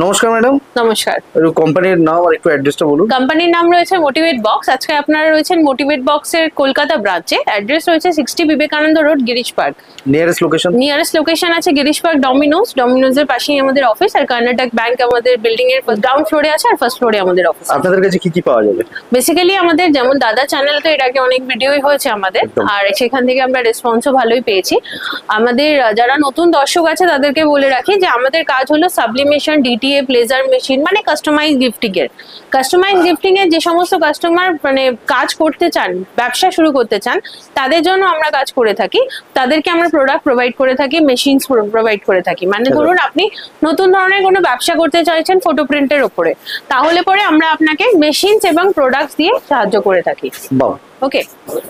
নমস্কার ম্যাডাম। নমস্কার। কোম্পানির নাম আর একটু অ্যাড্রেসটা বলুন। কোম্পানির নাম রয়েছে মোটিভেট বক্স। আজকে আপনারা রয়েছেন মোটিভেট বক্সের কলকাতা ব্রাঞ্চে। অ্যাড্রেস রয়েছে 60 Vivekananda road, Girish park. Nearest location আছে গিরিশ পার্ক ডমিনোজের পাশেই আমাদের অফিস, আর কর্ণাটক ব্যাংক আমাদের বিল্ডিং এর গ্রাউন্ড ফ্লোরে আছে, আর ফার্স্ট ফ্লোরে আমাদের অফিস। আপনাদের কাছে কি কি পাওয়া যাবে? বেসিক্যালি আমাদের যেমন দাদা চ্যানেল, তো এর আগে অনেক ভিডিওই হয়েছে আমাদের, আর সেখান থেকে আমরা রেসপন্সও ভালোই পেয়েছি। আমাদের যারা নতুন দর্শক আছে তাদেরকে বলে রাখি যে আমাদের কাজ হলো সাবলিমেশন, ডিটিএ, লেজার মেশিন, মানে কাস্টমাইজ গিফটিং এর। কাস্টমাইজ গিফটিং এর যে সমস্ত কাস্টমার মানে কাজ করতে চান, ব্যবসা শুরু করতে চান, তাদের জন্য আমরা কাজ করে থাকি। তাদেরকে আমরা প্রোডাক্ট প্রোভাইড করে থাকি, মেশিনস প্রোভাইড করে থাকি। মানে ধরুন আপনি নতুন ধরনের কোনো ব্যবসা করতে চাইছেন ফটো প্রিন্টের উপরে, তাহলে পরে আমরা আপনাকে মেশিনস এবং প্রোডাক্টস দিয়ে সাহায্য করে থাকি। ওকে,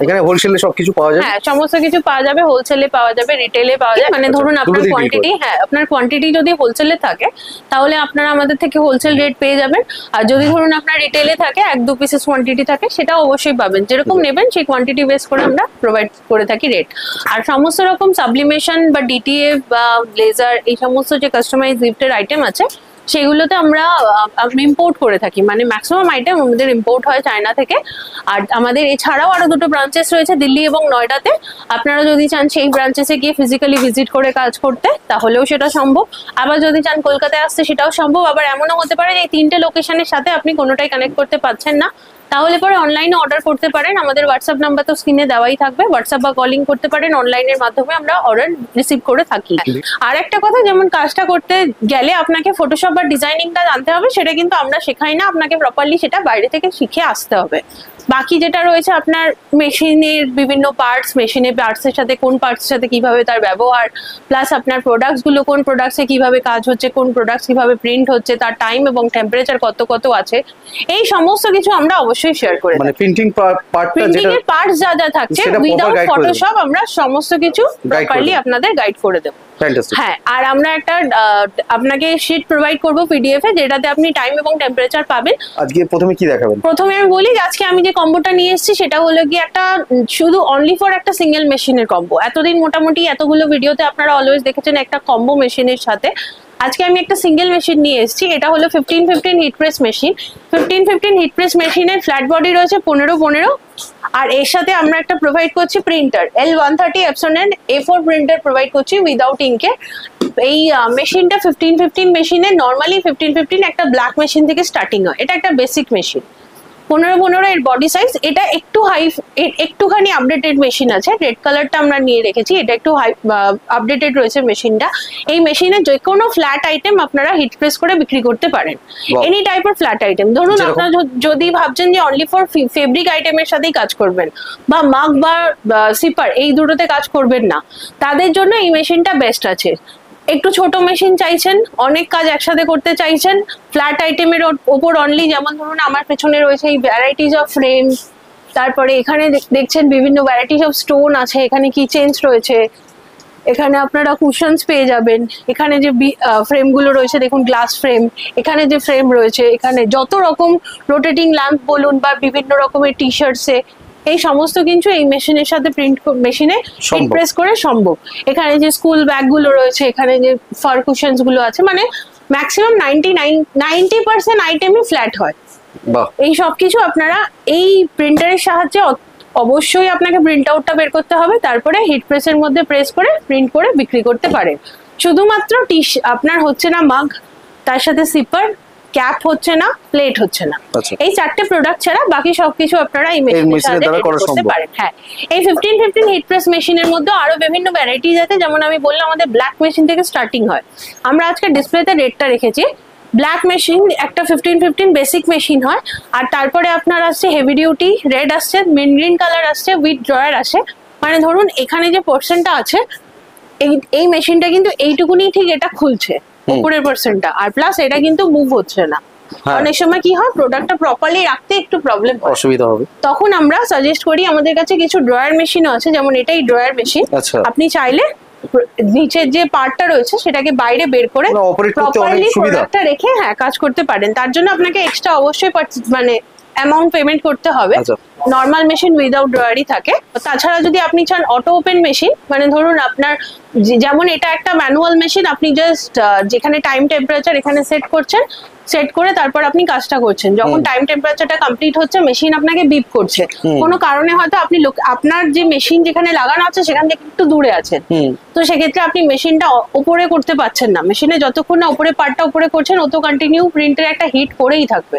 এখানে হোলসেলে সবকিছু পাওয়া যায়? হ্যাঁ, সমস্ত কিছু পাওয়া যাবে। হোলসেলে পাওয়া যাবে, রিটেলে পাওয়া যায়। মানে ধরুন আপনার কোয়ান্টিটি, আপনার কোয়ান্টিটি যদি হোলসেলে থাকে তাহলে আপনারা আমাদের থেকে হোলসেল রেট পেয়ে যাবেন। আর যদি ধরুন আপনার রিটেলে থাকে, 1-2 পিসেস কোয়ান্টিটি থাকে, সেটাও অবশ্যই পাবেন। যেরকম নেবেন সেই কোয়ান্টিটি বেস করে আমরা প্রোভাইড করে থাকি রেট। আর সমস্ত রকম সাবলিমেশন বা ডিটিএ বা লেজার, এই সমস্ত যে কাস্টমাইজ গিফটের আইটেম আছে সেগুলোতে আমরা ইম্পোর্ট করে থাকি। মানে ম্যাক্সিমাম আইটেম আমাদের ইম্পোর্ট হয় চায়না থেকে। আর আমাদের এছাড়াও আরো 2টো ব্রাঞ্চেস রয়েছে, দিল্লি এবং নয়ডাতে। আপনারা যদি চান সেই ব্রাঞ্চেসে গিয়ে ফিজিক্যালি ভিজিট করে কাজ করতে, তাহলেও সেটা সম্ভব। আবার যদি চান কলকাতায় আসতে, সেটাও সম্ভব। আবার এমনও হতে পারে যে এই 3টে লোকেশনের সাথে আপনি কোনোটাই কানেক্ট করতে পারছেন না, তাহলে পরে অনলাইনে অর্ডার করতে পারেন। আমাদের হোয়াটসঅ্যাপ নাম্বার তো স্ক্রিনে দেওয়াই থাকবে, হোয়াটসঅ্যাপ বা কলিং করতে পারেন। অনলাইনের মাধ্যমে আমরা অর্ডার রিসিভ করে থাকি। আর একটা কথা, যেমন কাজটা করতে গেলে আপনাকে ফটোশপ বা ডিজাইনিংটা জানতে হবে, সেটা কিন্তু আমরা শেখাই না। আপনাকে প্রপারলি সেটা বাইরে থেকে শিখে আসতে হবে। বাকি যেটা রয়েছে আপনার মেশিনের বিভিন্ন পার্টস, মেশিনের পার্টসের সাথে কোন পার্টসের সাথে কিভাবে তার ব্যবহার, প্লাস আপনার প্রোডাক্টস গুলো কোন প্রোডাক্টসে কিভাবে কাজ হচ্ছে, কোন প্রোডাক্টস কিভাবে প্রিন্ট হচ্ছে, তার টাইম এবং টেম্পারেচার কত কত আছে, এই সমস্ত কিছু আমরা অবশ্যই শেয়ার করে দিই। মানে প্রিন্টিং এর পার্টস যা যা থাকছে উইদাউট ফটোশপ আমরা সমস্ত কিছু প্রপারলি আপনাদের গাইড করে দেব। হ্যাঁ, আর আমরা একটা আপনাকে শীট প্রোভাইড করব পিডিএফ এ, যেটাতে আপনি টাইম এবং টেম্পারেচার পাবেন। আজকে প্রথমে কি দেখাবেন? প্রথমে আমি বলি যে আজকে আমি যে কম্বোটা নিয়ে এসেছি সেটা হলো কি একটা শুধু অনলি ফর একটা সিঙ্গেল মেশিনের কম্বো। এতদিন মোটামুটি এতগুলো ভিডিওতে আপনারা অলওয়েজ দেখেছেন একটা কম্বো মেশিনের সাথে। আজকে আমি একটা সিঙ্গেল মেশিন নিয়ে এসেছি। এটা হলো 1515 hit press machine. 1515 hit press মেশিনের ফ্ল্যাট বডি রয়েছে 1515, আর এর সাথে আমরা একটা প্রোভাইড করছি printer, L130 Epson A4 printer provide করছি উইদাউট ইঙ্কে। এই মেশিনটা 1515 মেশিনে নর্মালি 1515 একটা ব্ল্যাক মেশিন থেকে স্টার্টিং হয়। এটা একটা বেসিক মেশিন, 1515 এর বডি সাইজ। এটা একটু একটুখানি আপডেটেড মেশিন আছে, রেড কালারটা আমরা নিয়ে রেখেছি। এটা একটু আপডেটেড রয়েছে মেশিনটা। এই মেশিনে যে কোনো ফ্ল্যাট আইটেম আপনারা হিট প্রেস করে বিক্রি করতে পারেন, এনি টাইপের ফ্ল্যাট আইটেম। ধরুন আপনারা যদি ভাবছেন যে অনলি ফর ফেব্রিক আইটেমের সাথেই কাজ করবেন, বা মাগ বা সিপার এই দুটোতে কাজ করবেন না, তাদের জন্য এই মেশিনটা বেস্ট আছে। একটু ছোট মেশিন চাইছেন, অনেক কাজ একসাথে করতে চাইছেন, ফ্ল্যাট আইটেমের ওপর অনলি, যেমন ধরুন আমার পেছনে রয়েছে এই ভ্যারাইটিস অফ ফ্রেম, তারপরে এখানে দেখছেন বিভিন্ন ভ্যারাইটিস অফ স্টোন আছে, এখানে কি চেঞ্জ রয়েছে, এখানে আপনারা কুশনস পেয়ে যাবেন। এখানে যে ফ্রেমগুলো রয়েছে দেখুন, গ্লাস ফ্রেম, এখানে যে ফ্রেম রয়েছে, এখানে যত রকম রোটেটিং ল্যাম্প বলুন বা বিভিন্ন রকমের টি শার্টসে, এই সমস্ত কিছু এই মেশিনের সাথে মেশিনে প্রেস করে সম্ভব। এখানে যে স্কুল ব্যাগ গুলো রয়েছে, এখানে যে ফার কুশনস গুলো আছে, মানে ম্যাক্সিমাম 90% আইটেমই ফ্ল্যাট হয়। এই সব কিছু আপনারা এই প্রিন্টারের সাহায্যে, অবশ্যই আপনাকে প্রিন্ট আউটটা বের করতে হবে, তারপরে হিট প্রেসের মধ্যে প্রেস করে প্রিন্ট করে বিক্রি করতে পারেন। শুধুমাত্র আপনার হচ্ছে না মাগ, তার সাথে সিপার, ক্যাপ হচ্ছে না, প্লেট হচ্ছে না, এই 4টে প্রোডাক্ট ছাড়া বাকি সবকিছু আপনারা এই মেশিনের সাথে করতে পারেন। হ্যাঁ, এই 1515 হিট প্রেস মেশিনের মধ্যে আরো বিভিন্ন ভ্যারাইটিজ আছে। যেমন আমি বললাম আমাদের ব্ল্যাক মেশিন থেকে স্টার্টিং হয়। আমরা আজকে ডিসপ্লেতে রেটটা রেখেছি। ব্ল্যাক মেশিন একটা 1515 বেসিক মেশিন হয়, আর তারপরে আপনার আসছে হেভি ডিউটি, রেড আসছে, মিন গ্রিন কালার আসছে, উইথ ড্রয়ার আসে। মানে ধরুন এখানে যে পোর্শনটা আছে, এই মেশিনটা কিন্তু এইটুকুনি ঠিক এটা খুলছে উপরের পার্সেন্টটা, আর প্লাস এটা কিন্তু মুভ হচ্ছে না। অনেক সময় কি হয়, প্রোডাক্টটা প্রপারলি রাখতে একটু প্রবলেম হয়, অসুবিধা হবে, তখন আমরা সাজেস্ট করি, আমাদের কাছে কিছু ড্রয়ার মেশিনও আছে। যেমন এটাই ড্রয়ার মেশিন। আপনি চাইলে নিচের যে পার্টটা রয়েছে সেটাকে বাইরে বের করে প্রপারলি প্রোডাক্টটা রেখে কাজ করতে পারেন। তার জন্য আপনাকে এক্সট্রা অবশ্যই মানে অ্যামাউন্ট পেমেন্ট করতে হবে। নর্মাল মেশিন উইদাউট ড্রয়ারই থাকে। তাছাড়া যদি আপনি চান অটো ওপেন মেশিন, মানে ধরুন আপনার যেমন এটা একটা ম্যানুয়াল মেশিন, আপনি জাস্ট যেখানে টাইম টেম্পারেচার এখানে সেট করছেন, সেট করে তারপর আপনি কাজটা করছেন। যখন টাইম টেম্পারেচারটা কমপ্লিট হচ্ছে মেশিন আপনাকে বিপ করছে, কোনো কারণে হয়তো আপনি আপনার যে মেশিন যেখানে লাগানো আছে সেখান থেকে একটু দূরে আছেন, তো সেক্ষেত্রে আপনি মেশিনটা উপরে করতে পারছেন না। মেশিনে যতক্ষণ না উপরে পার্টটা উপরে করছেন অত কন্টিনিউ প্রিন্টের একটা হিট পড়েই থাকবে।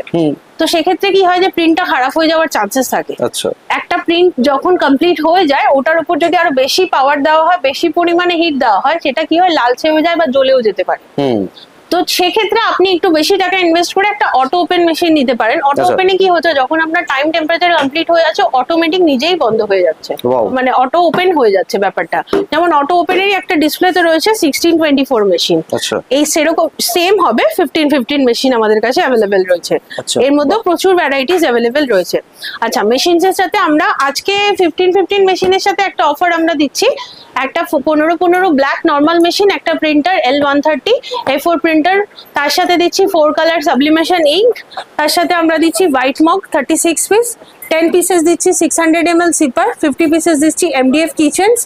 তো সেক্ষেত্রে কি হয় যে প্রিন্টটা খারাপ হয়ে যাওয়ার চান্সেস থাকে। আচ্ছা, একটা প্রিন্ট যখন কমপ্লিট হয়ে যায় ওটার উপর যদি আরো বেশি পাওয়ার দেওয়া হয়, বেশি পরিমাণে হিট দেওয়া হয়, সেটা কি হয় লালচে হয়ে যায় বা জ্বলেও যেতে পারে। তো সেক্ষেত্রে আপনি একটু বেশি টাকা ইনভেস্ট করে একটা অটো ওপেন মেশিন নিতে পারেন। অটো ওপেনে কি হচ্ছে, যখন আপনার টাইম টেম্পারেচার কমপ্লিট হয়ে যাচ্ছে অটোমেটিক নিজেই বন্ধ হয়ে যাচ্ছে, মানে অটো ওপেন হয়ে যাচ্ছে ব্যাপারটা। যেমন অটো ওপেনেরই একটা ডিসপ্লেতে রয়েছে 1624 মেশিন, এই সেরকম সেম হবে 1515 মেশিন আমাদের কাছে অ্যাভেলেবেল রয়েছে। এর মধ্যে প্রচুর ভ্যারাইটিস অ্যাভেলেবেল রয়েছে। আচ্ছা, মেশিনসের সাথে আমরা আজকে 1515 মেশিনের সাথে একটা অফার আমরা দিচ্ছি। একটা 1515 ব্ল্যাক নর্মাল মেশিন, একটা প্রিন্টার L130 A4 প্রিন্টার, তার সাথে দিচ্ছি 4 কালার সাবলিমেশন ইঙ্ক, তার সাথে আমরা দিচ্ছি হোয়াইট মগ 36 পিস, 10 পিসেস দিচ্ছি 600 ml সিপার, 50 পিসেস দিচ্ছি MDF কিচেন্স,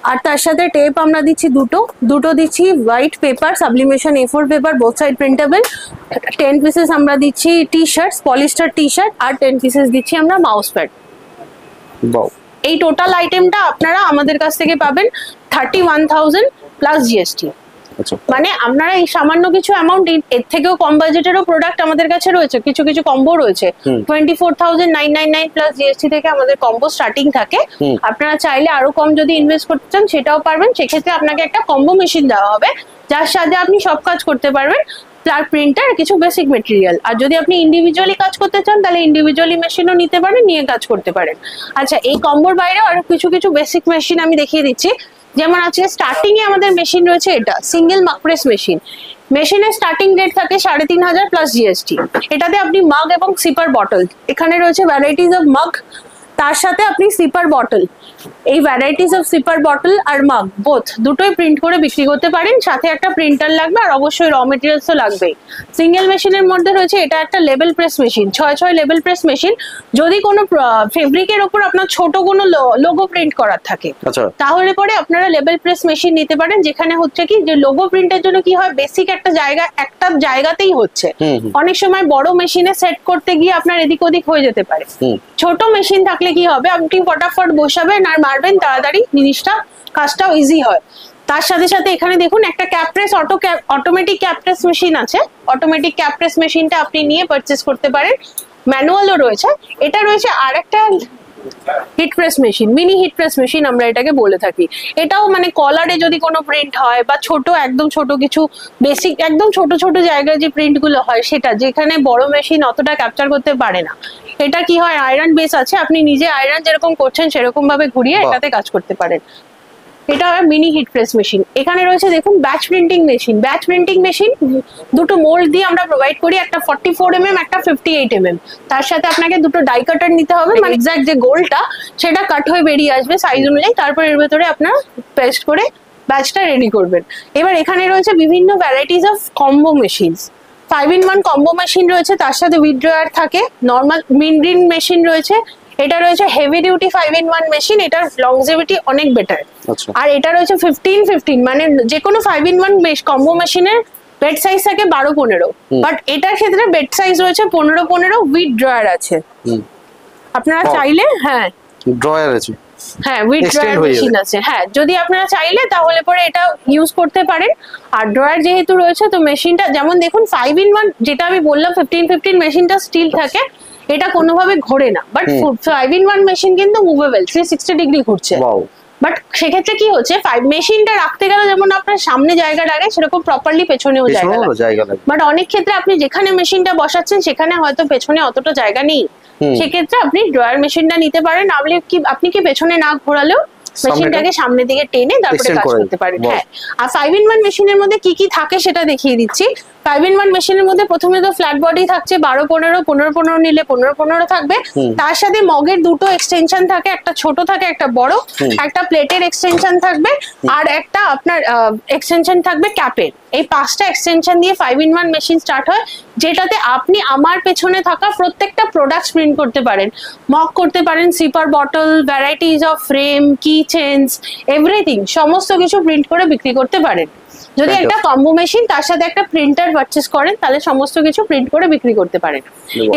আর তার সাথে টেপ আমরা দিচ্ছি দুটো দিচ্ছি white paper sublimation A4 paper, both side printable, 10 pieces আমরা দিচ্ছি T shirts polyester T shirt, আর 10 পিসেস দিচ্ছি আমরা মাউস প্যাড। এই টোটাল আইটেমটা আপনারা আমাদের কাছ থেকে পাবেন 31,000 প্লাস জিএসটি। মানে আপনারা এই সামান্য কিছু অ্যামাউন্ট, এর থেকেও কম বাজেটেরও প্রোডাক্ট আমাদের কাছে রয়েছে, কিছু কিছু কম্বো রয়েছে। 24,999 প্লাস জিএসটি থেকে আমাদের কম্বো স্টার্টিং থাকে। আপনারা চাইলে আরো কম যদি ইনভেস্ট করতে চান সেটাও পারবেন। সেক্ষেত্রে আপনাকে একটা কম্বো মেশিন দেওয়া হবে যার সাথে আপনি সব কাজ করতে পারবেন, প্লাগ প্রিন্টার, কিছু বেসিক মেটেরিয়াল। আর যদি আপনি ইন্ডিভিজুয়ালি কাজ করতে চান তাহলে ইন্ডিভিজুয়ালি মেশিনও নিতে পারেন, নিয়ে কাজ করতে পারেন। আচ্ছা, এই কম্বোর বাইরেও আরো কিছু কিছু বেসিক মেশিন আমি দেখিয়ে দিচ্ছি। যেমন আজকে স্টার্টিং এ আমাদের মেশিন রয়েছে এটা সিঙ্গেল মাগ প্রেস মেশিন। মেশিনের স্টার্টিং রেট থাকে 3,500 প্লাস জিএসটি। এটাতে আপনি মাগ এবং সিপার বটল, এখানে রয়েছে ভ্যারাইটিস অফ মাগ, তার সাথে আপনি সিপার বটল, এই ভ্যারাইটিস অফ সিপার বটল আর মাগ বোথ দুটোই প্রিন্ট করে বিক্রি করতে পারেন। সাথে একটা প্রিন্টার লাগবে আর অবশ্যই র মেটেরিয়ালস তো লাগবেই। সিঙ্গেল মেশিনের মধ্যে রয়েছে এটা একটা label press machine, 6 label press machine. যদি কোনো ফেব্রিকের ওপর আপনার ছোট কোনো লোগো প্রিন্ট করার থাকে তাহলে পরে আপনারা লেবেল প্রেস মেশিন নিতে পারেন, যেখানে হচ্ছে কি যে লোগো প্রিন্টের জন্য কি হয় বেসিক একটা জায়গাতেই হচ্ছে। অনেক সময় বড় মেশিনে সেট করতে গিয়ে আপনার এদিক ওদিক হয়ে যেতে পারে। ছোট মেশিন থাকলে কি হবে, আপনি ফটাফট বসাবেন আর মারবেন, তাড়াতাড়ি জিনিসটা কাজটাও ইজি হয়। তার সাথে সাথে এখানে দেখুন একটা ক্যাপ্রেস অটোমেটিক ক্যাপ্রেস মেশিন আছে। অটোমেটিক ক্যাপ্রেস মেশিনটা আপনি নিয়ে পারচেজ করতে পারেন। ম্যানুয়ালও রয়েছে। এটা রয়েছে আর একটা hit press machine, mini hit press machine আমরা এটাকে বলে থাকি। এটাও মানে কলারে যদি কোনো প্রিন্ট হয় বা ছোট একদম ছোট কিছু বেসিক একদম ছোট ছোট জায়গায় যে প্রিন্ট গুলো হয় সেটা, যেখানে বড় মেশিন অতটা ক্যাপচার করতে পারে না। এটা কি হয় আয়রন বেস আছে, আপনি নিজে আয়রন যেরকম করছেন সেরকম ভাবে ঘুরিয়ে এটাতে কাজ করতে পারেন। এটা মিনি হিট প্রেস মেশিন। এখানে রয়েছে দেখুন batch printing machine. Batch printing machine দুটো মোল্ড দিয়ে আমরা প্রোভাইড করি, একটা 44 mm একটা 58 mm। তার সাথে আপনাকে দুটো ডাই কাটার নিতে হবে, মানে এক্সাক্ট যে গোলটা সেটা কাট হয়ে বেরিয়ে আসবে সাইজ অনুযায়ী। তারপর এর ভেতরে আপনারা পেস্ট করে ব্যাচটা রেডি করবেন। এবার এখানে রয়েছে বিভিন্ন varieties of combo machine. 5-in-1 combo machine রয়েছে, তার সাথে উইথ ড্রয়ার থাকে। নর্মাল মিনরিন মেশিন রয়েছে। এটা রয়েছে হেভি ডিউটি 5-in-1 মেশিন, এটার লংজিভিটি অনেক বেটার। আর এটা রয়েছে 15-15, মানে যে কোনো 5-in-1 কম্বো মেশিনের বেড সাইজ থাকে 12-15, বাট এটার ক্ষেত্রে বেড সাইজ রয়েছে 15-15 উইথ ড্রয়ার আছে। আপনারা চাইলে ড্রয়ার আছে, উইথ ড্রয়ার মেশিন আছে। যদি আপনারা চাইলে তাহলে পরে এটা ইউজ করতে পারেন। আর ড্রয়ার যেহেতু রয়েছে তো মেশিনটা যেমন দেখুন 5-in-1 যেটা আমি বললাম 15-15 মেশিনটা স্টিল থাকে, এটা কোনোভাবে ঘোরে না। বাট 5-in-1 মেশিন কিন্তু মুভেবল, 360 ডিগ্রি ঘুরছে। বাট সেক্ষেত্রে কি হচ্ছে মেশিনটা রাখতে গেলে যেমন আপনার সামনে জায়গা লাগে সেরকম প্রপারলি পেছনেও জায়গা লাগে। বাট অনেক ক্ষেত্রে আপনি যেখানে মেশিনটা বসাচ্ছেন সেখানে হয়তো পেছনে অতটা জায়গা নেই, সেক্ষেত্রে আপনি ড্রয়ার মেশিনটা নিতে পারেন। আপনি কি পেছনে না ঘোরালেও মেশিনটাকে সামনের দিকে টেনে তারপরে কাজ করতে পারেন। আর 5-in-1 মেশিনের মধ্যে কি কি থাকে সেটা দেখিয়ে দিচ্ছি। 5-in-1 মেশিনের মধ্যে প্রথমে তো ফ্ল্যাট বডি থাকছে 12-15, 15-15 নিলে 15-15 থাকবে। তার সাথে মগের দুটো এক্সটেনশন থাকে, একটা ছোট থাকে একটা বড়, একটা প্লেটের এক্সটেনশন থাকবে আর একটা আপনার এক্সটেনশন থাকবে ক্যাপের। এই 5টা এক্সটেনশন দিয়ে 5-in-1 মেশিন স্টার্ট হয়, যেটাতে আপনি আমার পেছনে থাকা প্রত্যেকটা প্রোডাক্ট প্রিন্ট করতে পারেন। মগ করতে পারেন, sipper bottle, varieties of frame, কি চেনস, এভরিথিং সমস্ত কিছু প্রিন্ট করে বিক্রি করতে পারেন। যদি একটা কম্বো মেশিন তার সাথে একটা প্রিন্টার পারচেস করেন তাহলে সমস্ত কিছু প্রিন্ট করে বিক্রি করতে পারেন।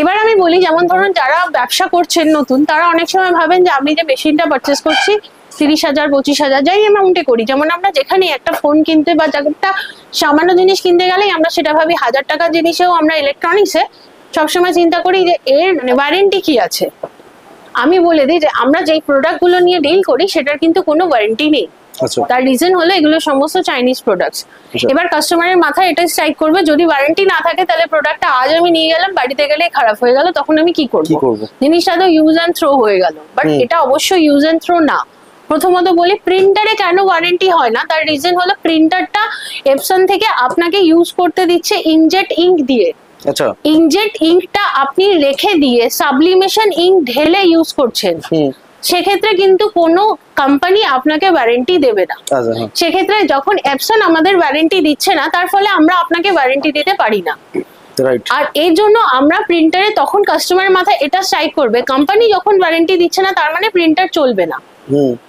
এবার আমি বলি, যেমন ধরুন যারা ব্যবসা করছেন নতুন, তারা অনেক সময় ভাবেন যে আমি যে মেশিনটা পারচেস করছি 30,000 25,000 যাই অ্যামাউন্টে করি, যেমন আমরা যেখানে একটা ফোন কিনতে বা একটা সামান্য জিনিস কিনতে গেলেই আমরা সেটা ভাবি 1000 টাকার জিনিসেও আমরা ইলেকট্রনিক্সে সবসময় চিন্তা করি যে এর ওয়ারেন্টি কি আছে। আমি বলে দিই যে আমরা যেই প্রোডাক্টগুলো নিয়ে ডিল করি সেটার কিন্তু কোনো ওয়ারেন্টি নেই। তার রিজন হলো এগুলো সমস্ত চাইনিজ প্রোডাক্টস। এবার কাস্টমারের মাথায় এটা স্ট্রাইক করবে, যদি ওয়ারেন্টি না থাকে তাহলে প্রোডাক্টটা আজ আমি নিয়ে গেলাম, বাড়িতে গেলে খারাপ হয়ে গেল, তখন আমি কি করব? জিনিসটা তো ইউজ অ্যান্ড থ্রো হয়ে গেল। বাট এটা অবশ্যই ইউজ অ্যান্ড থ্রো না। প্রথমত বলি, প্রিন্টারে কেন ওয়ারেন্টি হয় না, তার রিজন হলো প্রিন্টারটা এপসন থেকে আপনাকে ইউজ করতে দিচ্ছে ইনজেট ইঙ্ক দিয়ে। আচ্ছা, ইনজেট ইঙ্কটা আপনি রেখে দিয়ে সাবলিমেশন ইঙ্ক ঢেলে ইউজ করছেন, সেক্ষেত্রে কিন্তু কোনো কোম্পানি আপনাকে ওয়ারেন্টি দেবে না। সেক্ষেত্রে যখন এপসন আমাদের ওয়ারেন্টি দিচ্ছে না, তার ফলে আমরা আপনাকে ওয়ারেন্টি দিতে পারি না। আর এর জন্য আমরা প্রিন্টারে তখন কাস্টমারের মাথায় এটা স্ট্রাইক করবে, কোম্পানি যখন ওয়ারেন্টি দিচ্ছে না তার মানে প্রিন্টার চলবে না।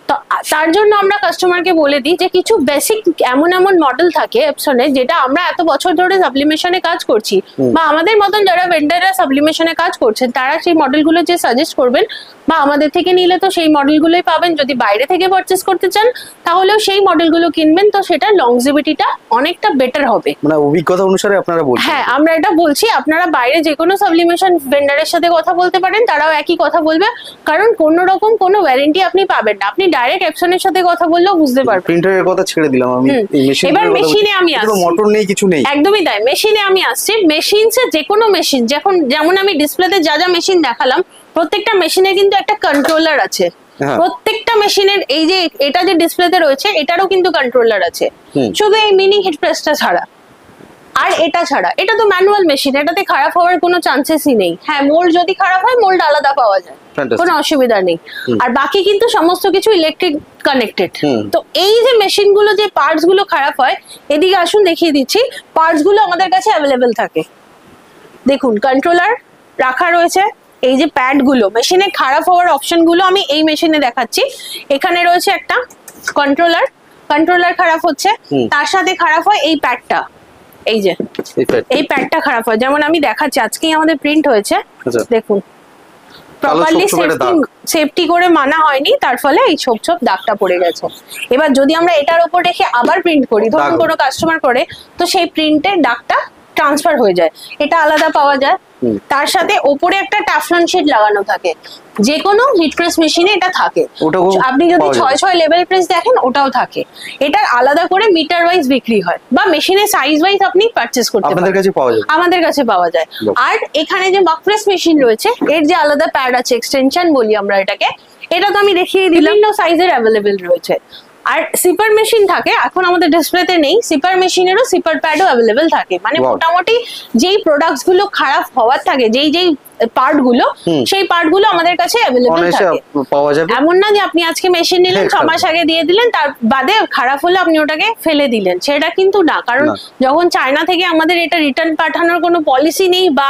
তো তার জন্য আমরা কাস্টমারকে বলে দিই যে কিছু বেসিক এমন এমন মডেল থাকে এপসনে, যেটা আমরা এত বছর ধরে সাবলিমেশনে কাজ করছি, বা আমাদের মতন যারা ভেন্ডাররা সাবলিমেশনে কাজ করছেন তারা সেই মডেলগুলো যে সাজেস্ট করবেন বা আমাদের থেকে নিলে তো সেই মডেলগুলোই পাবেন। যদি বাইরে থেকে পারচেস করতে চান তাহলেও সেই মডেলগুলো কিনবেন, তো সেটা লংজিভিটিটা অনেকটা বেটার হবে। মানে অভিজ্ঞতা অনুসারে আপনারা বলছেন? হ্যাঁ, আমরা এটা বলছি। আপনারা বাইরে যে কোনো সাবলিমেশন ভেন্ডারের সাথে কথা বলতে পারেন, তারাও একই কথা বলবে, কারণ কোনো রকম কোনো ওয়ারেন্টি আপনি পাবেন না। আপনি ডাইরেক্ট এপসনের সাথে কথা বললেও বুঝতে পারবেন। প্রিন্টারের কথা ছেড়ে দিলাম আমি, এবার মেশিনে আমি আসছি। মোটর নেই, কিছু নেই। একদমই তাই, মেশিনে আমি আসছি। মেশিনসে যে কোনো মেশিন, যেমন আমি ডিসপ্লেতে যা যা মেশিন দেখালাম, প্রত্যেকটা মেশিনে কিন্তু একটা কন্ট্রোলার আছে। প্রত্যেকটা মেশিনের এই যে এটা যে ডিসপ্লেতে রয়েছে এটারও কিন্তু কন্ট্রোলার আছে, শুধু এই মিনি হিট প্রেসটা ছাড়া। আর এটা ছাড়া, এটা তো ম্যানুয়াল মেশিন, এটাতে খারাপ হওয়ার কোনো চান্সেসই নেই। হ্যাঁ, মোল্ড যদি খারাপ হয় মোল্ড আলাদা পাওয়া যায়, কোনো অসুবিধা নেই। আর বাকি কিন্তু সমস্ত কিছু ইলেকট্রিক কানেক্টেড। তো এই যে মেশিন গুলো যে পার্টস গুলো খারাপ হয়, এদিকে আসুন দেখিয়ে দিচ্ছি। পার্টস গুলো আমাদের কাছে অ্যাভেলেবেল থাকে। দেখুন, কন্ট্রোলার রাখা রয়েছে, এই যে প্যাড গুলো, মেশিনে খারাপ হওয়ার অপশন গুলো আমি এই মেশিনে দেখাচ্ছি। এখানে রয়েছে একটা কন্ট্রোলার খারাপ হচ্ছে, তার সাথে খারাপ হয় এই প্যাডটা। এই যে এই প্যাডটা খারাপ হয়, যেমন আমি দেখাচ্ছি, আজকেই আমাদের প্রিন্ট হয়েছে। দেখুন, প্রপারলি সেফটি করে মানা হয়নি, তার ফলে এই ছোপ ছোপ দাগটা পড়ে গেছে। এবার যদি আমরা এটার উপর রেখে আবার প্রিন্ট করি, ধরুন কোনো কাস্টমার করে, তো সেই প্রিন্টের দাগটা ট্রান্সফার হয়ে যায়, এটা আলাদা পাওয়া যায়। তার সাথে ওপরে একটা ট্যাফলন শিট লাগানো থাকে, যে কোনো হিট প্রেস মেশিনে এটা থাকে। আপনি যদি 6 লেভেল প্রেস দেখেন, ওটাও থাকে। এটা আলাদা করে মিটার ওয়াইজ বিক্রি হয়, বা মেশিনের সাইজ ওয়াইজ আপনি পারচেজ করতে পারেন, আমাদের কাছে পাওয়া যায়। আর এখানে যে মক প্রেস মেশিন রয়েছে, এর যে আলাদা প্যাড আছে, এক্সটেনশন বলি আমরা এটাকে, এটা তো আমি দেখিয়ে দিলাম, বিভিন্ন সাইজের অ্যাভেলেবেল রয়েছে। আর সিপার মেশিন থাকে, এখন আমাদের ডিসপ্লেতে নেই, সিপার মেশিনেরও সিপার প্যাডও অ্যাভেলেবেল থাকে। মানে মোটামুটি যেই প্রোডাক্টস গুলো খারাপ হওয়ার থাকে, যেই পার্ট গুলো, সেই পার্ট গুলো আমাদের কাছে অ্যাভেলেবেল থাকে, পাওয়া যাবে। এমন না যে আপনি আজকে মেশিন নিলেন, 6 মাস আগে দিয়ে দিলেন, তার বাদে খারাপ হলে আপনি ওটাকে ফেলে দিলেন, সেটা কিন্তু না। কারণ যখন চায়না থেকে আমাদের এটা রিটার্ন পাঠানোর কোনো পলিসি নেই বা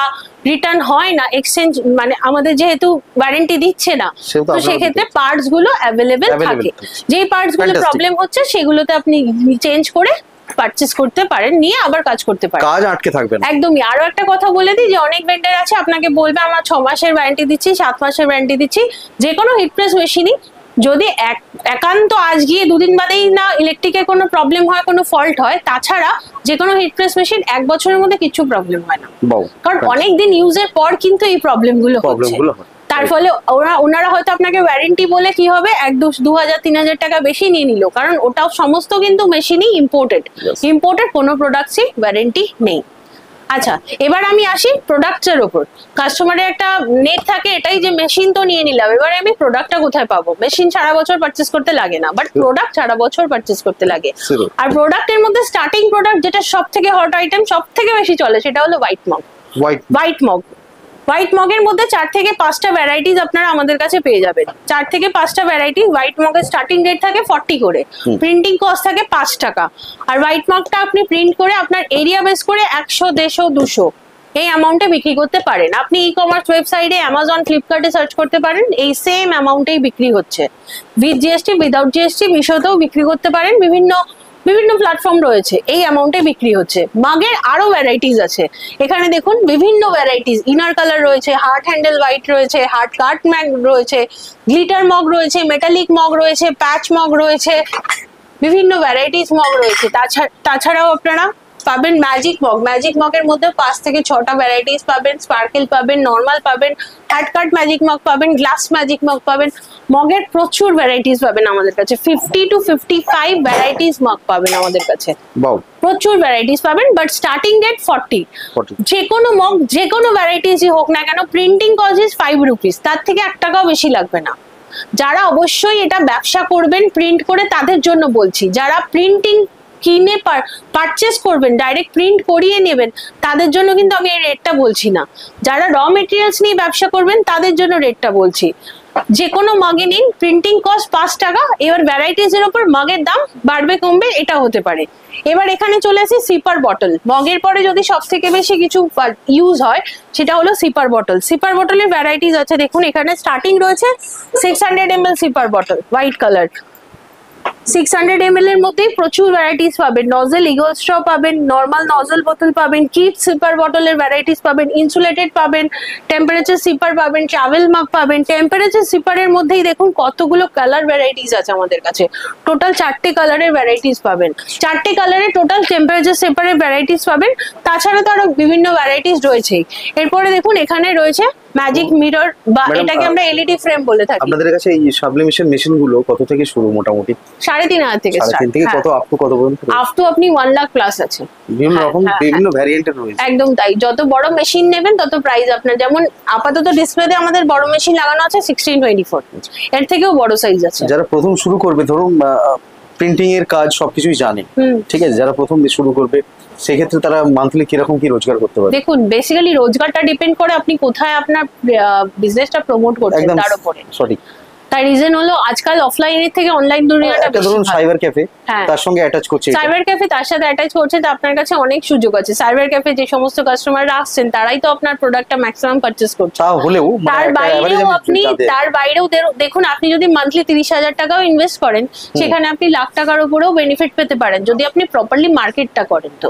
রিটার্ন হয় না, এক্সচেঞ্জ মানে আমাদের যেহেতু ওয়ারেন্টি দিচ্ছে না, তো সেক্ষেত্রে পার্টস গুলো অ্যাভেলেবেল থাকে। যেই পার্টস গুলো প্রবলেম হচ্ছে সেগুলোতে আপনি চেঞ্জ করে পারচেজ করতে পারেন, নিয়ে আবার কাজ করতে পারেন, কাজ আটকে থাকবে না। একদমই। আরো একটা কথা বলে দিই যে অনেক ভেন্ডার আছে আপনাকে বলবে আমরা 6 মাসের ওয়ারেন্টি দিচ্ছি, 7 মাসের ওয়ারেন্টি দিচ্ছি। যে কোনো হিট প্রেস মেশিনই যদি একান্ত আজ গিয়ে 2 দিন বাদেই না ইলেকট্রিকের কোনো প্রবলেম হয়, কোনো ফল্ট হয়, তাছাড়া যে কোনো হিট প্রেস মেশিন 1 বছরের মধ্যে কিছু প্রবলেম হয় না, কারণ অনেকদিন ইউজের পর কিন্তু এই প্রবলেম গুলো হচ্ছে। তার ফলে ওনারা হয়তো আপনাকে ওয়ারেন্টি বলে কি হবে 1-2,000-3,000 টাকা বেশি নিয়ে নিল, কারণ ওটাও সমস্ত কিন্তু মেশিনই ইম্পোর্টেড। কোনো প্রোডাক্টসই ওয়ারেন্টি নেই। আচ্ছা, এবার আমি আসি প্রোডাক্টের উপর। কাস্টমারের একটা নেট থাকে এটাই যে মেশিন তো নিয়ে নিলাম, এবারে আমি প্রোডাক্টটা কোথায় পাবো? মেশিন সারা বছর পারচেস করতে লাগে না, বাট প্রোডাক্ট সারা বছর পারচেস করতে লাগে। আর প্রোডাক্টের মধ্যে স্টার্টিং প্রোডাক্ট যেটা সব থেকে হট আইটেম, সব থেকে বেশি চলে, সেটা হলো white mug. White mug, white মগের মধ্যে 4 থেকে 5টা ভ্যারাইটিস আপনারা আমাদের কাছে পেয়ে যাবেন। 4 থেকে 5টা ভ্যারাইটি। হোয়াইট মগের স্টার্টিং রেট থাকে 40 করে, প্রিন্টিং কস্ট থাকে 5 টাকা। আর হোয়াইট মগটা আপনি প্রিন্ট করে আপনার এরিয়া বেস করে 100, 150, 200 এই অ্যামাউন্টে বিক্রি করতে পারেন। আপনি ই কমার্স ওয়েবসাইটে অ্যামাজন, ফ্লিপকার্টে সার্চ করতে পারেন, এই সেম অ্যামাউন্টেই বিক্রি হচ্ছে। উইথ জিএসটি, উইদাউট জিএসটি, মিশোতেও বিক্রি করতে পারেন। বিভিন্ন প্ল্যাটফর্ম রয়েছে, এই অ্যামাউন্টে বিক্রি হচ্ছে। মাগের আরো ভ্যারাইটিস আছে, এখানে দেখুন বিভিন্ন ভ্যারাইটিস। ইনার কালার রয়েছে, হার্ট হ্যান্ডেল হোয়াইট রয়েছে, হার্ট কাট ম্যাগ রয়েছে, গ্লিটার মগ রয়েছে, মেটালিক মগ রয়েছে, প্যাচ মগ রয়েছে, বিভিন্ন ভ্যারাইটিস মগ রয়েছে। তাছাড়াও আপনারা পাবেন ম্যাজিক মগ। ম্যাজিক মগের মধ্যে 5 থেকে 6টা ভ্যারাইটিস পাবেন। স্পার্কেল পাবেন, নর্মাল পাবেন, হার্ট কাট ম্যাজিক মগ পাবেন, গ্লাস ম্যাজিক মগ পাবেন। মগের প্রচুর ভ্যারাইটিস পাবেন আমাদের কাছে, 50 to 55 ভ্যারাইটিস মগ পাবেন আমাদের কাছে। প্রচুর ভ্যারাইটিস পাবেন, বাট স্টার্টিং রেট 40। যে কোনো মগ, যে কোনো ভ্যারাইটিসই হোক না কেন, প্রিন্টিং কস্ট ইজ 5 রুপিস, তার থেকে 1 টাকাও বেশি লাগবে না। যারা অবশ্যই এটা ব্যবসা করবেন প্রিন্ট করে, তাদের জন্য বলছি। যারা প্রিন্টিং কিনে পারচেস করবেন, ডাইরেক্ট প্রিন্ট করিয়ে নেবেন, তাদের জন্য কিন্তু আমি এই রেটটা বলছি না। যারা র মেটেরিয়ালস নিয়ে ব্যবসা করবেন, তাদের জন্য রেটটা বলছি। যে কোনো মাগে নিন, প্রিন্টিং কস্ট 5 টাকা। এবার ভ্যারাইটিস এর উপর মাগের দাম বাড়বে কমবে, এটা হতে পারে। এবার এখানে চলে আসি সিপার বটল। মগের পরে যদি সব থেকে বেশি কিছু ইউজ হয়, সেটা হলো সিপার বটল। সিপার বটলের ভ্যারাইটিস আছে, দেখুন এখানে স্টার্টিং রয়েছে 600 ml sipper bottle, white colour. 600 ml এর মধ্যেই প্রচুর ভ্যারাইটিস পাবেন। নজল ইগল স্ট্র পাবেন, নর্মাল নজল বোতল পাবেন, কিট সিপার বটলের ভ্যারাইটিস পাবেন, ইনসুলেটেড পাবেন, টেম্পারেচার সিপার পাবেন, ট্রাভেল মাগ পাবেন। টেম্পারেচার সিপারের মধ্যেই দেখুন কতগুলো কালার ভ্যারাইটিস আছে আমাদের কাছে। টোটাল 4টে কালারের ভ্যারাইটিস পাবেন। 4টে কালারে টোটাল টেম্পারেচার সিপারের ভ্যারাইটিস পাবেন। তাছাড়া তো আরো বিভিন্ন ভ্যারাইটিস রয়েছে। এরপরে দেখুন এখানে রয়েছে ম্যাজিক মিরর, বা এটাকে আমরা এলইডি ফ্রেম বলে থাকি। আপনাদের কাছে এই সাবলিমেশন মেশিন গুলো কত থেকে শুরু? মোটামুটি 3,500 থেকে স্টার্ট। থেকে কত আপ টু কত পর্যন্ত? আপ টু আপনি 1 লাখ প্লাস আছে। বিভিন্ন রকম বিভিন্ন ভ্যারিয়েন্টের রয়েছে। একদম তাই, যত বড় মেশিন নেবেন তত প্রাইস আপনার। যেমন আপাতত ডিসপ্লেতে আমাদের বড় মেশিন লাগানো আছে 1624, এর থেকেও বড় সাইজ আছে। যারা প্রথম শুরু করবে, ধরুন প্রিন্টিং এর কাজ সবকিছুই জানে, ঠিক আছে, যারা প্রথম শুরু করবে, সেক্ষেত্রে তারা মান্থলি কিরকম কি রোজগার করতে পারে? দেখুন বেসিক্যালি রোজগারটা ডিপেন্ড করে আপনি কোথায় আপনার বিজনেসটা প্রমোট করছেন তার উপরে। সঠিক। তার রিজন হলো আজকাল অফলাইনের থেকে অনলাইন দুনিয়াটা বেশি। ধরুন সাইবার ক্যাফে তার সঙ্গে অ্যাটাচ করছে, সাইবার ক্যাফে তার সাথে অ্যাটাচ করছে, তো আপনার কাছে অনেক সুযোগ আছে। সাইবার ক্যাফে যে সমস্ত কাস্টমাররা আসছেন, তারাই তো আপনার প্রোডাক্টটা ম্যাক্সিমাম পারচেজ করছে। তার বাইরেও দেখুন, আপনি যদি মান্থলি 30,000 টাকাও ইনভেস্ট করেন, সেখানে আপনি লাখ টাকার উপরেও বেনিফিট পেতে পারেন, যদি আপনি প্রপারলি মার্কেটটা করেন। তো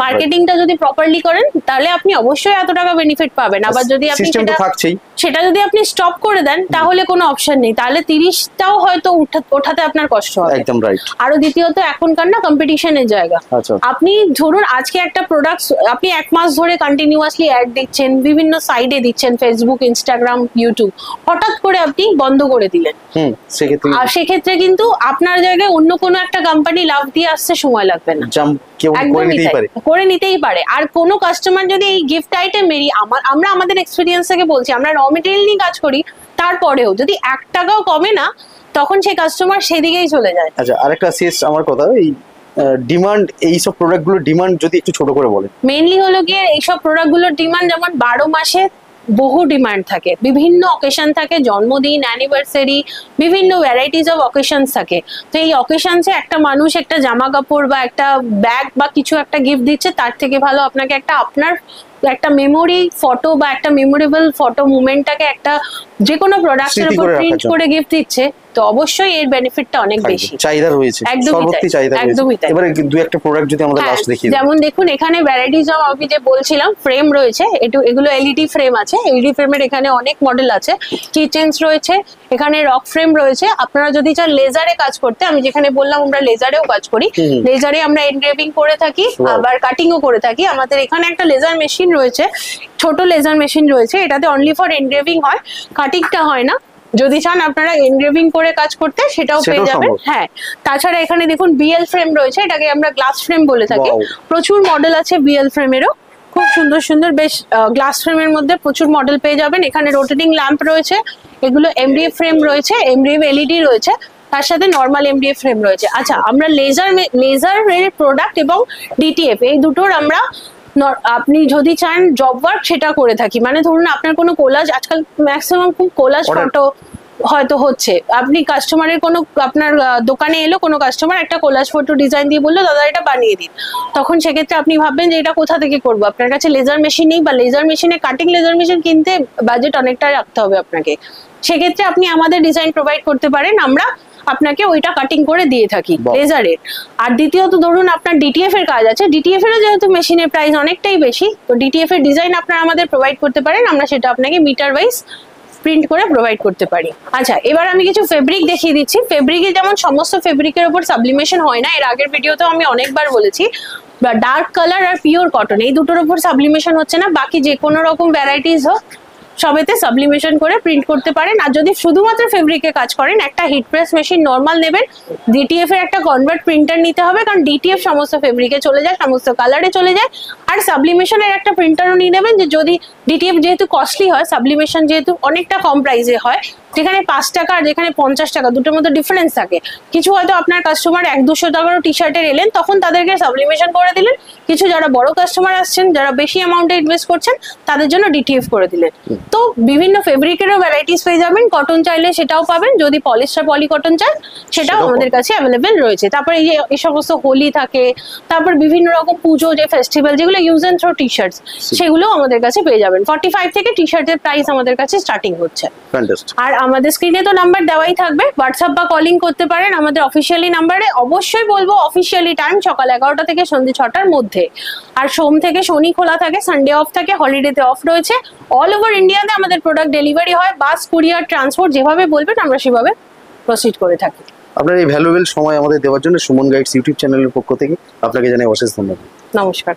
মার্কেটিংটা যদি প্রপারলি করেন, তাহলে আপনি অবশ্যই এত টাকা বেনিফিট পাবেন। আবার যদি আপনি সেটা যদি আপনি স্টপ করে দেন, তাহলে কোনো অপশন নেই, তাহলে 30টাও হয়তো ওঠাতে আপনার কষ্ট হবে। একদম রাইট। আরো দ্বিতীয়ত এখনকার না কম্পিটিশনের জায়গা। আপনি ধরুন আজকে একটা প্রোডাক্ট আপনি 1 মাস ধরে কন্টিনিউয়াসলি অ্যাড দিচ্ছেন, বিভিন্ন সাইডে দিচ্ছেন, ফেসবুক, ইনস্টাগ্রাম, ইউটিউব, হঠাৎ করে আপনি বন্ধ করে দিলেন, আর সেক্ষেত্রে কিন্তু আপনার জায়গায় অন্য কোনো একটা কোম্পানি লাভ দিয়ে আসতে সময় লাগবে না, করে নিতেই পারে। আর কোনো কাস্টমার যদি এই গিফট আইটেমেরই, আমরা আমাদের এক্সপিরিয়েন্স থেকে বলছি, আমরা র মেটেরিয়াল নিয়ে কাজ করি, তারপরেও যদি 1 টাকাও কমে না, তখন সেই কাস্টমার সেদিকেই চলে যায়। আচ্ছা, আরেকটা শেষ আমার কথা, এই ডিমান্ড, এই সব প্রোডাক্টগুলোর ডিমান্ড যদি একটু ছোট করে বলেন। মেইনলি হলো গিয়ে এই সব প্রোডাক্টগুলোর ডিমান্ড যেমন 12 মাসে বহু ডিমান্ড থাকে, বিভিন্ন অকেশন থাকে, জন্মদিন, অ্যানিভার্সারি, বিভিন্ন ভ্যারাইটিস অফ অকেশনস থাকে। তো এই অকেশনসে একটা মানুষ একটা জামা কাপড় বা একটা ব্যাগ বা কিছু একটা গিফট দিচ্ছে, তার থেকে ভালো আপনাকে আপনার একটা মেমোরি ফটো বা একটা মেমোরেবল ফটো মুমেন্টটাকে একটা যে কোনো প্রোডাক্টের উপর প্রিন্ট করে গিফট দিচ্ছে, তো অবশ্যই এর বেনিফিটটা অনেক বেশি। চাহিদা রয়েছে, সর্বত্র চাহিদা রয়েছে। একদমই তাই। এবারে দুই একটা প্রোডাক্ট যদি আমরা লাস্ট দেখি, যেমন দেখুন এখানে ভ্যারাইটিস অফ, আমি যে বলছিলাম ফ্রেম রয়েছে, এগুলো এলইডি ফ্রেম আছে। এলইডি ফ্রেমের এখানে অনেক মডেল আছে, কিচেনস রয়েছে, এখানে রক ফ্রেম রয়েছে। আপনারা যদি চান লেজারে কাজ করতে, আমি যেখানে বললাম আমরা লেজারেও কাজ করি, লেজারে আমরা এনগ্রেভিং করে থাকি, আবার কাটিংও করে থাকি। আমাদের এখানে একটা লেজার মেশিন রয়েছে, ছোট লেজার মেশিন রয়েছে, এটাতে অনলি ফর এনগ্রেভিং হয়, কাটিংটা হয় না। যদি চান আপনারা এনগ্রেভিং করে কাজ করতে, সেটাও পেয়ে যাবেন। হ্যাঁ, তাছাড়া এখানে দেখুন বিএল ফ্রেম রয়েছে, এটাকে আমরা গ্লাস ফ্রেম বলে থাকি। প্রচুর মডেল আছে বিএল ফ্রেমেরও। খুব সুন্দর সুন্দর বেশ গ্লাস ফ্রেমের মধ্যে প্রচুর মডেল পেয়ে যাবেন। এখানে রোটেটিং ল্যাম্প রয়েছে, এগুলো এমডিএফ ফ্রেম রয়েছে, এমডিএফ এলইডি রয়েছে, তার সাথে নর্মাল এমডিএফ ফ্রেম রয়েছে। আচ্ছা, আমরা লেজারের প্রোডাক্ট এবং ডিটিএফ এই দুটোর আমরা আপনি যদি চান জব ওয়ার্ক সেটা করে থাকি। মানে ধরুন আপনার কোনো কোলাজ, আজকাল ম্যাক্সিমাম খুব কোলাজ ফটো হয়তো হচ্ছে, আপনি কাস্টমারের কোনো আপনার দোকানে এলো কোনো কাস্টমার একটা কোলাজ ফটো ডিজাইন দিয়ে বললো দাদা এটা বানিয়ে দিন, তখন সেক্ষেত্রে আপনি ভাববেন যে এটা কোথা থেকে করবো, আপনার কাছে লেজার মেশিন নেই বা লেজার মেশিনে কাটিং লেজার মেশিন কিনতে বাজেট অনেকটা রাখতে হবে আপনাকে, সেক্ষেত্রে আপনি আমাদের ডিজাইন প্রোভাইড করতে পারেন, আমরা আপনাকে ওইটা কাটিং করে দিয়ে থাকি লেজারের। আর দ্বিতীয়ত ধরুন আপনার ডিটিএফ এর কাজ আছে, ডিটিএফ এরও যেহেতু মেশিনের প্রাইস অনেকটাই বেশি, তো ডিটিএফ এর ডিজাইন আপনারা আমাদের প্রোভাইড করতে পারেন, আমরা সেটা আপনাকে মিটার ওয়াইজ প্রিন্ট করে প্রোভাইড করতে পারি। আচ্ছা, এবার আমি কিছু ফেব্রিক দেখিয়ে দিচ্ছি। ফেব্রিকে যেমন সমস্ত ফেব্রিকের উপর সাবলিমেশন হয় না, এর আগের ভিডিওতেও আমি অনেকবার বলেছি, ডার্ক কালার আর পিওর কটন এই দুটোর উপর সাবলিমেশন হচ্ছে না, বাকি যে কোনো রকম ভ্যারাইটিস হোক সবেতে সাবলিমেশন করে প্রিন্ট করতে পারেন। আর যদি শুধুমাত্র ফেব্রিকে কাজ করেন, একটা হিট প্রেস মেশিন নর্মাল নেবেন, ডিটিএফ এর একটা কনভার্ট প্রিন্টার নিতে হবে, কারণ ডিটিএফ সমস্ত ফেব্রিকে চলে যায়, সমস্ত কালারে চলে যায়। আর সাবলিমেশনের একটা প্রিন্টারও নিয়ে নেবেন, যে যদি ডিটিএফ যেহেতু কস্টলি হয়, সাবলিমেশন যেহেতু অনেকটা কম প্রাইসে হয়, যেখানে 5 টাকা আর যেখানে 50 টাকা দুটোর মধ্যে ডিফারেন্স থাকে, কিছু হয়তো আপনার কাস্টমার 100-200 টাকারও টি শার্টের এলেন, তখন তাদেরকে সাবলিমেশন করে দিলেন, কিছু যারা বড় কাস্টমার আসছেন, যারা বেশি অ্যামাউন্টে ইনভেস্ট করছেন, তাদের জন্য ডিটিএফ করে দিলেন। তো বিভিন্ন ফেব্রিকেরও ভ্যারাইটিস পেয়ে যাবেন, কটন চাইলে সেটাও পাবেন, যদি পলিস্টার পলি কটন চান সেটাও আমাদের কাছে অ্যাভেলেবেল রয়েছে। তারপরে এই সমস্ত হোলি থাকে, তারপর বিভিন্ন রকম পুজো যে ফেস্টিভ্যাল যেগুলো use and throw T shirts, সেগুলো আমাদের কাছে পেয়ে যাবেন। 45 থেকে টি শার্টের প্রাইস আমাদের কাছে স্টার্টিং হচ্ছে। আর আমাদের স্ক্রিনে তো নাম্বার দেওয়াই থাকবে, হোয়াটসঅ্যাপ বা কলিং করতে পারেন আমাদের অফিসিয়ালি নাম্বারে। অবশ্যই বলবো অফিসিয়ালি টাইম সকাল 11টা থেকে সন্ধ্যে 6টার মধ্যে, আর সোম থেকে শনি খোলা থাকে, সানডে অফ থাকে, হলিডেতে অফ রয়েছে। অল ওভার ইন্ডিয়াতে আমাদের প্রোডাক্ট ডেলিভারি হয়, বাস, কুরিয়ার, ট্রান্সপোর্ট, যেভাবে বলবেন আমরা সেভাবে প্রসিড করে থাকি। আপনার এই ভ্যালুয়েবল সময় আমাদের দেওয়ার জন্য সুমন গাইডস ইউটিউব চ্যানেলের পক্ষ থেকে আপনাকে জানাই অশেষ ধন্যবাদ। নমস্কার।